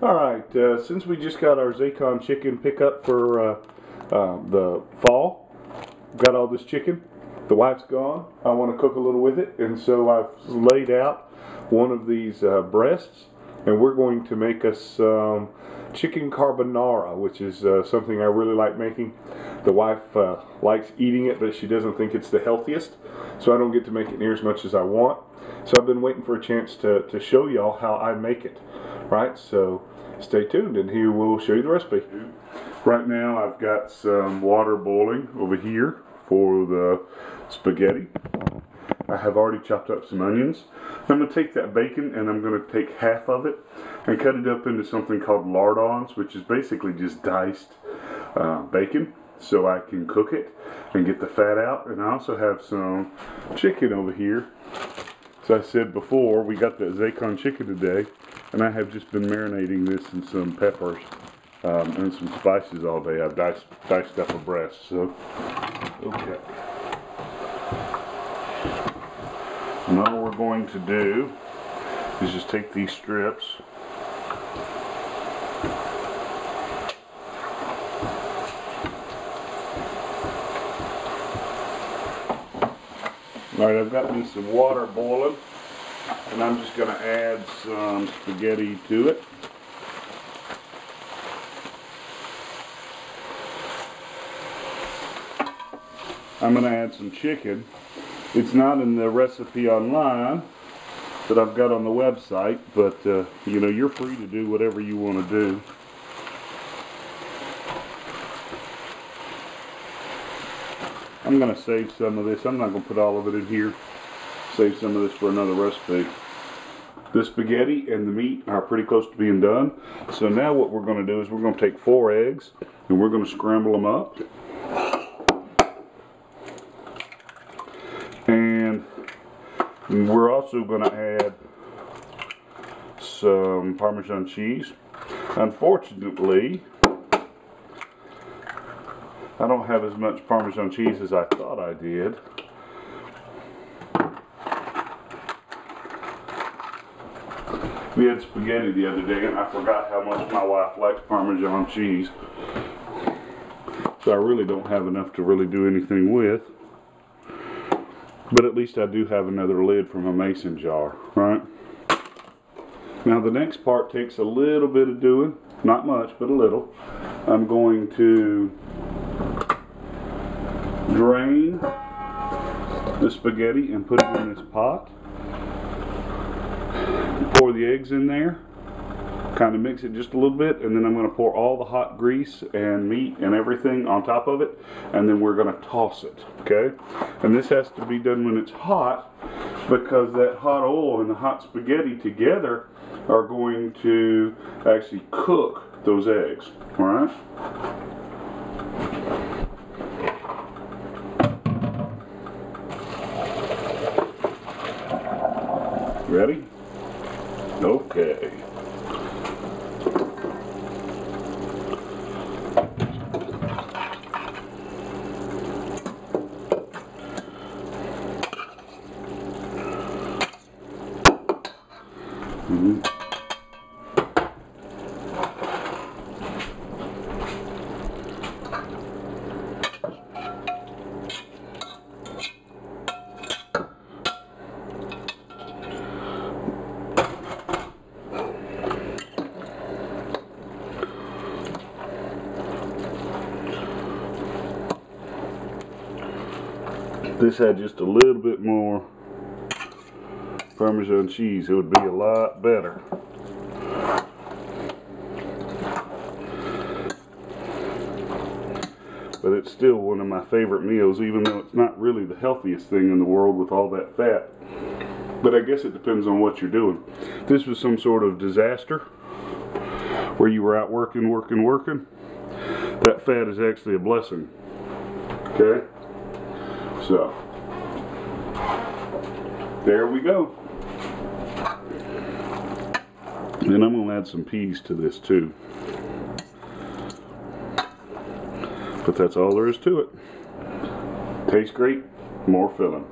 Alright, since we just got our Zacon chicken pickup for the fall, got all this chicken, the wife's gone, I want to cook a little with it, and so I've laid out one of these breasts, and we're going to make us some chicken carbonara, which is something I really like making. The wife likes eating it, but she doesn't think it's the healthiest, so I don't get to make it near as much as I want. So I've been waiting for a chance to show y'all how I make it. Right, so stay tuned and here we'll show you the recipe. Right now I've got some water boiling over here for the spaghetti. I have already chopped up some onions. I'm going to take that bacon and I'm going to take half of it and cut it up into something called lardons, which is basically just diced bacon, so I can cook it and get the fat out. And I also have some chicken over here. As I said before, we got the Zacon chicken today, and I have just been marinating this in some peppers and some spices all day. I've diced up a breast, so okay. Now what we're going to do is just take these strips . Alright, I've got me some water boiling, and I'm just going to add some spaghetti to it. I'm going to add some chicken. It's not in the recipe online that I've got on the website, but you know, you're free to do whatever you want to do. I'm going to save some of this. I'm not going to put all of it in here. Save some of this for another recipe. The spaghetti and the meat are pretty close to being done. So now what we're going to do is we're going to take 4 eggs and we're going to scramble them up. And we're also going to add some Parmesan cheese. Unfortunately, I don't have as much Parmesan cheese as I thought I did. We had spaghetti the other day and I forgot how much my wife likes Parmesan cheese. So I really don't have enough to really do anything with. But at least I do have another lid from a mason jar, right? Now the next part takes a little bit of doing. Not much, but a little. I'm going to drain the spaghetti and put it in this pot. Pour the eggs in there, kind of mix it just a little bit, and then I'm going to pour all the hot grease and meat and everything on top of it, and then we're going to toss it, okay? And this has to be done when it's hot, because that hot oil and the hot spaghetti together are going to actually cook those eggs, all right? Ready? Okay. This had just a little bit more Parmesan cheese, it would be a lot better. But it's still one of my favorite meals, even though it's not really the healthiest thing in the world with all that fat. But I guess it depends on what you're doing. If this was some sort of disaster where you were out working, that fat is actually a blessing. Okay? So, there we go. And I'm going to add some peas to this too. But that's all there is to it. Tastes great, more filling.